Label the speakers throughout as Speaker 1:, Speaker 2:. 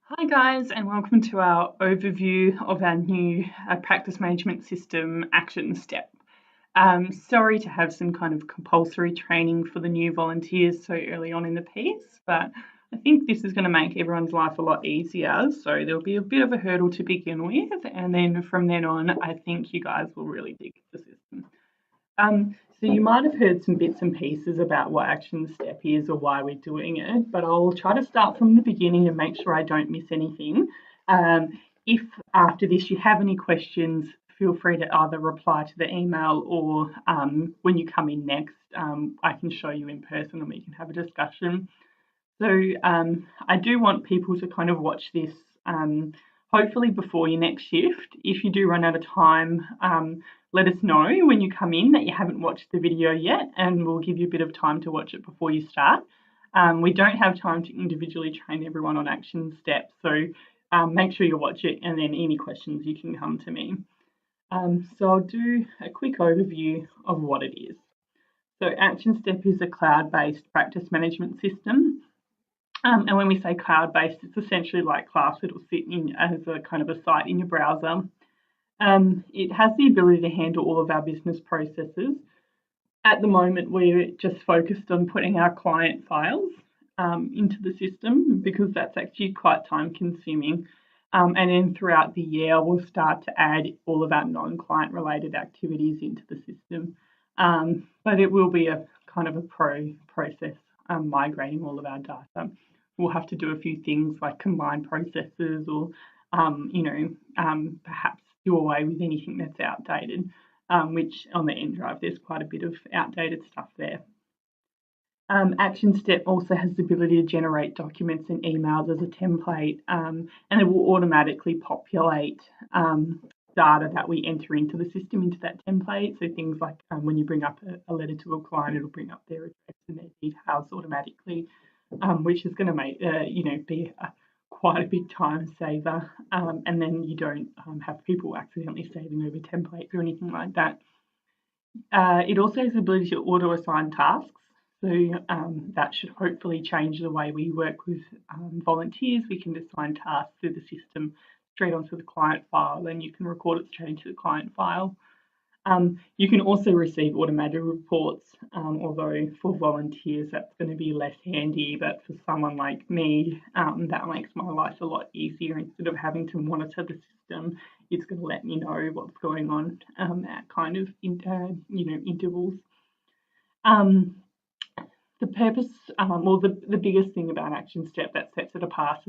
Speaker 1: Hi guys, and welcome to our overview of our new practice management system action step. Sorry to have some kind of compulsory training for the new volunteers so early on in the piece, but I think this is going to make everyone's life a lot easier. So there'll be a bit of a hurdle to begin with, and then from then on, I think you guys will really dig the system. So you might have heard some bits and pieces about what action step is or why we're doing it, but I'll try to start from the beginning and make sure I don't miss anything. If after this you have any questions, feel free to either reply to the email or when you come in next, I can show you in person and we can have a discussion. So I do want people to kind of watch this hopefully before your next shift. If you do run out of time, let us know when you come in that you haven't watched the video yet, and we'll give you a bit of time to watch it before you start. We don't have time to individually train everyone on action steps, so make sure you watch it, and then any questions you can come to me. So I'll do a quick overview of what it is. So Action Step is a cloud-based practice management system. And when we say cloud-based, it's essentially like Class. It'll sit in as a kind of a site in your browser. It has the ability to handle all of our business processes. At the moment, we're just focused on putting our client files into the system because that's actually quite time consuming. And then throughout the year, we'll start to add all of our non-client related activities into the system. But it will be a kind of a process migrating all of our data. We'll have to do a few things like combine processes or, perhaps do away with anything that's outdated, which on the nDrive, there's quite a bit of outdated stuff there. Action Step also has the ability to generate documents and emails as a template, and it will automatically populate data that we enter into the system into that template. So things like when you bring up a letter to a client, it'll bring up their address and their details automatically, which is going to make be quite a big time saver. And then you don't have people accidentally saving over templates or anything like that. It also has the ability to auto assign tasks. So that should hopefully change the way we work with volunteers. We can assign tasks through the system straight onto the client file, and you can record it straight into the client file. You can also receive automated reports, although for volunteers that's going to be less handy, but for someone like me, that makes my life a lot easier. Instead of having to monitor the system, it's going to let me know what's going on at kind of intervals. The purpose, the biggest thing about Action Step that sets it apart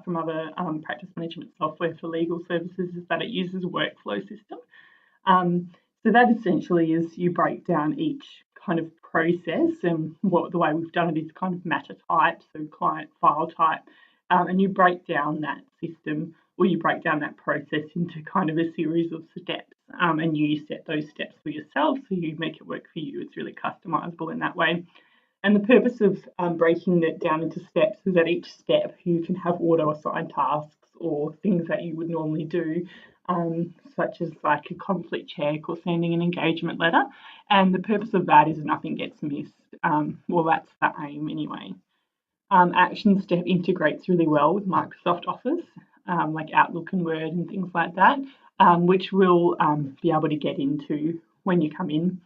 Speaker 1: from other practice management software for legal services is that it uses a workflow system. So that essentially is you break down each kind of process, and the way we've done it is kind of matter type, so client file type, and you break down that system, or you break down that process into kind of a series of steps, and you set those steps for yourself, so you make it work for you. It's really customizable in that way. And the purpose of breaking it down into steps is that each step you can have auto-assigned tasks or things that you would normally do, such as like a conflict check or sending an engagement letter. And the purpose of that is nothing gets missed. That's the aim anyway. Action Step integrates really well with Microsoft Office, like Outlook and Word and things like that, which we'll be able to get into when you come in.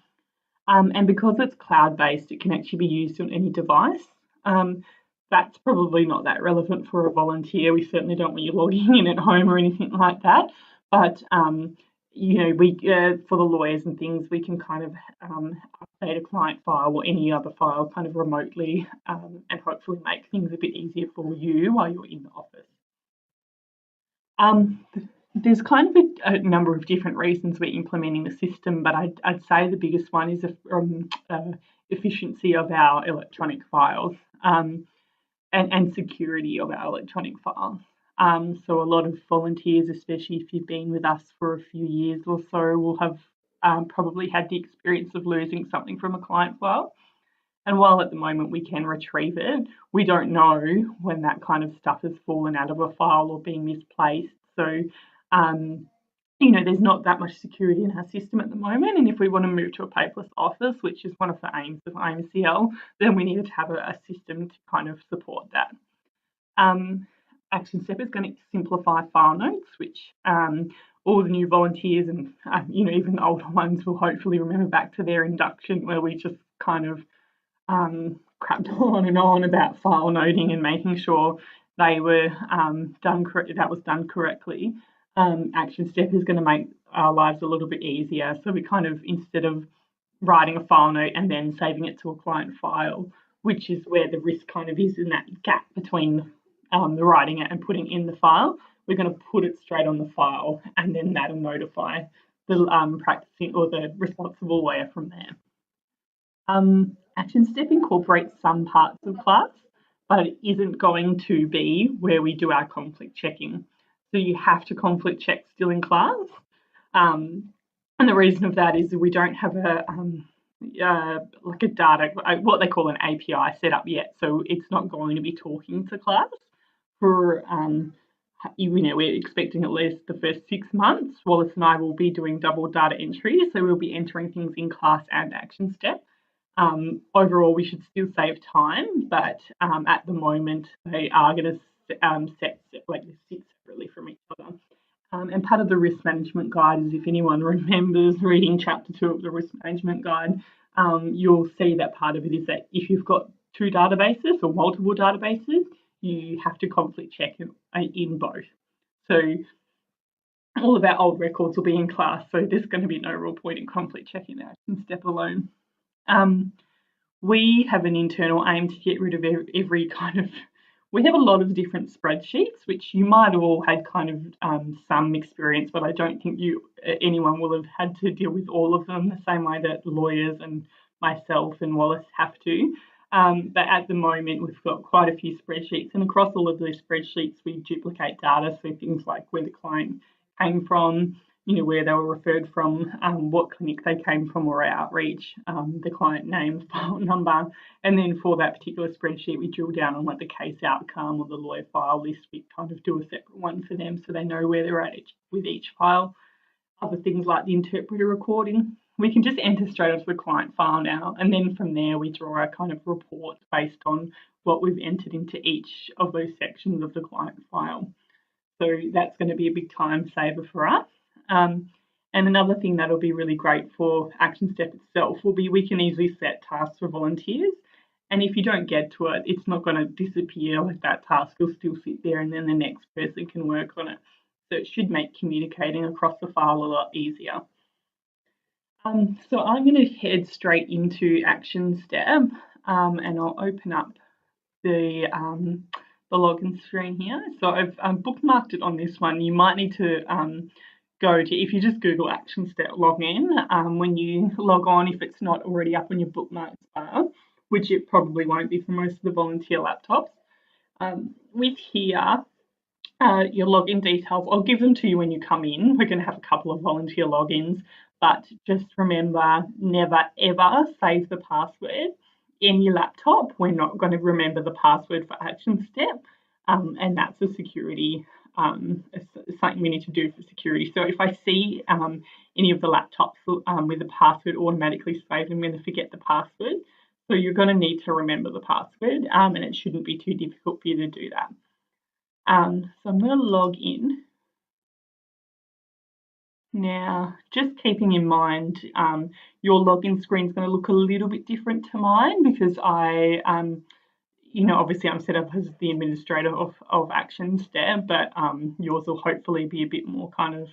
Speaker 1: And because it's cloud-based, it can actually be used on any device. That's probably not that relevant for a volunteer. We certainly don't want you logging in at home or anything like that. But we for the lawyers and things, we can kind of update a client file or any other file kind of remotely, and hopefully make things a bit easier for you while you're in the office. There's kind of a number of different reasons we're implementing the system, but I'd say the biggest one is efficiency of our electronic files, and security of our electronic files. So a lot of volunteers, especially if you've been with us for a few years or so, will have probably had the experience of losing something from a client file. And while at the moment we can retrieve it, we don't know when that kind of stuff has fallen out of a file or been misplaced. So there's not that much security in our system at the moment. And if we want to move to a paperless office, which is one of the aims of IMCL, then we need to have a system to kind of support that. Action Step is going to simplify file notes, which all the new volunteers and even the older ones will hopefully remember back to their induction, where we just kind of crapped on and on about file noting and making sure they were done correctly. Action Step is going to make our lives a little bit easier. So we kind of, instead of writing a file note and then saving it to a client file, which is where the risk kind of is in that gap between the writing it and putting in the file, we're going to put it straight on the file, and then that'll notify the practicing or the responsible lawyer from there. Action Step incorporates some parts of class, but it isn't going to be where we do our conflict checking. So you have to conflict check still in class. And the reason of that is we don't have like a data, what they call an API set up yet. So it's not going to be talking to class for, we're expecting at least the first 6 months. Wallace and I will be doing double data entry. So we'll be entering things in class and Action Step. Overall, we should still save time, but at the moment, they are going to sit separately from each other. And part of the risk management guide is, if anyone remembers reading chapter 2 of the risk management guide, you'll see that part of it is that if you've got 2 databases or multiple databases, you have to conflict check in both. So all of our old records will be in class, so there's going to be no real point in conflict checking Action Step alone. We have an internal aim to get rid of every kind of, we have a lot of different spreadsheets, which you might have all had kind of some experience, but I don't think anyone will have had to deal with all of them the same way that lawyers and myself and Wallace have to. But at the moment, we've got quite a few spreadsheets, and across all of those spreadsheets, we duplicate data. So things like where the client came from, where they were referred from, what clinic they came from or outreach, the client name, file number. And then for that particular spreadsheet, we drill down on like the case outcome or the lawyer file list. We kind of do a separate one for them so they know where they're at with each file. Other things like the interpreter recording, we can just enter straight onto the client file now. And then from there, we draw our kind of reports based on what we've entered into each of those sections of the client file. So that's going to be a big time saver for us. And another thing that'll be really great for Action Step itself will be we can easily set tasks for volunteers. And if you don't get to it, it's not going to disappear. Like that task will still sit there, and then the next person can work on it. So it should make communicating across the file a lot easier. So I'm going to head straight into Action Step, and I'll open up the login screen here. So I've bookmarked it on this one. You might need to go to, if you just Google Action Step login, when you log on, if it's not already up on your bookmarks bar, which it probably won't be for most of the volunteer laptops, with here, your login details, I'll give them to you when you come in. We're going to have a couple of volunteer logins, but just remember, never ever save the password in your laptop. We're not going to remember the password for Action Step, and that's a security, something we need to do for security. So if I see any of the laptops with the password automatically saved, I'm going to forget the password. So you're going to need to remember the password, and it shouldn't be too difficult for you to do that. So I'm going to log in. Now, just keeping in mind, your login screen is going to look a little bit different to mine because I, obviously I'm set up as the administrator of Action Step, but yours will hopefully be a bit more kind of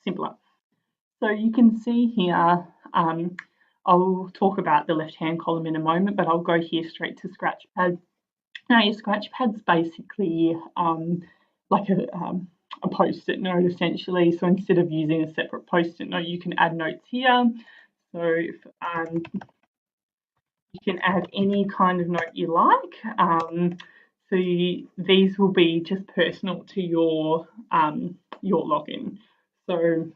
Speaker 1: simpler. So you can see here, I'll talk about the left-hand column in a moment, but I'll go here straight to Scratchpad. Now your Scratchpad's basically like a post-it note essentially. So instead of using a separate post-it note, you can add notes here. So if, you can add any kind of note you like. So these will be just personal to your login. So,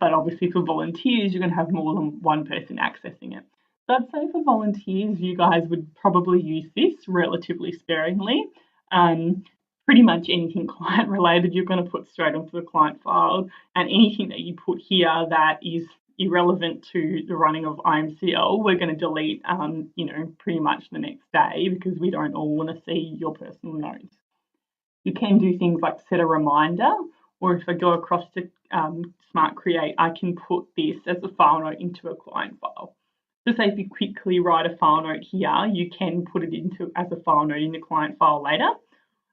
Speaker 1: but obviously for volunteers, you're going to have more than one person accessing it. So I'd say for volunteers, you guys would probably use this relatively sparingly. Pretty much anything client related, you're going to put straight onto the client file, and anything that you put here that is irrelevant to the running of IMCL, we're going to delete, pretty much the next day because we don't all want to see your personal notes. You can do things like set a reminder, or if I go across to Smart Create, I can put this as a file note into a client file. So say if you quickly write a file note here, you can put it into as a file note in the client file later,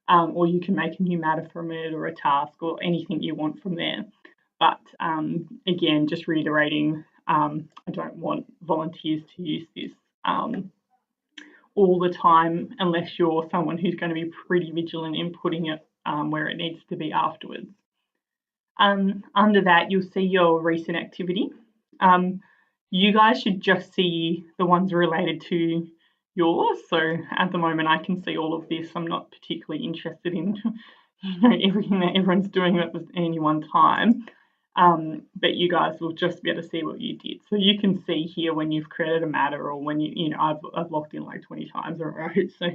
Speaker 1: or you can make a new matter from it or a task or anything you want from there. But again, just reiterating, I don't want volunteers to use this all the time unless you're someone who's going to be pretty vigilant in putting it where it needs to be afterwards. Under that, you'll see your recent activity. You guys should just see the ones related to yours. So at the moment, I can see all of this. I'm not particularly interested in everything that everyone's doing at any one time. But you guys will just be able to see what you did. So you can see here when you've created a matter or when I've logged in like 20 times in a row. So,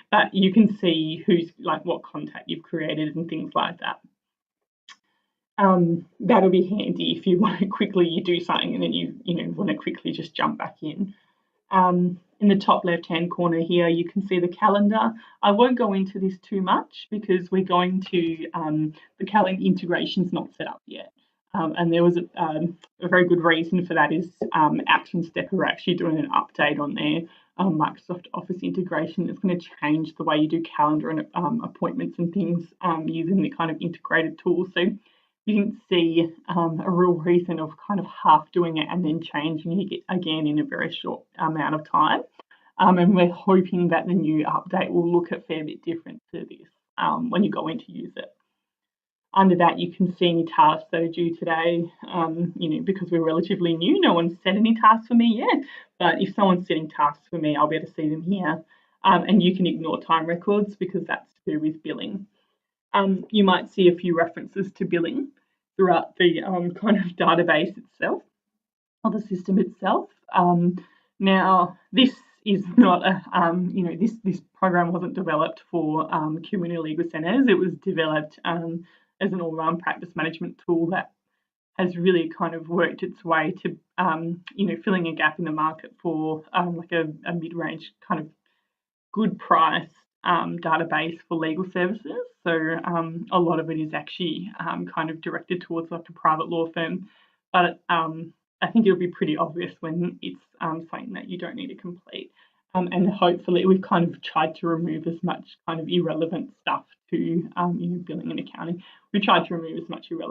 Speaker 1: but you can see who's like what contact you've created and things like that. That'll be handy if you want to quickly you do something and then you want to quickly just jump back in. In the top left-hand corner here, you can see the calendar. I won't go into this too much because we're going to the calendar integration's not set up yet. And there was a very good reason for that is Action Step are actually doing an update on their Microsoft Office integration. It's going to change the way you do calendar and appointments and things using the kind of integrated tool. So you can see a real reason of kind of half doing it and then changing it again in a very short amount of time. And we're hoping that the new update will look a fair bit different to this when you go in to use it. Under that, you can see any tasks that are due today. Because we're relatively new, no one's set any tasks for me yet. But if someone's setting tasks for me, I'll be able to see them here. And you can ignore time records because that's to do with billing. You might see a few references to billing throughout the kind of database itself or the system itself. Now, this is not a, this program wasn't developed for community legal centres. It was developed as an all-round practice management tool that has really kind of worked its way to, filling a gap in the market for like a mid-range kind of good price database for legal services. So a lot of it is actually kind of directed towards like a private law firm. But I think it'll be pretty obvious when it's something that you don't need to complete. And hopefully we've kind of tried to remove as much kind of irrelevant stuff to billing and accounting. We tried to remove as much irrelevant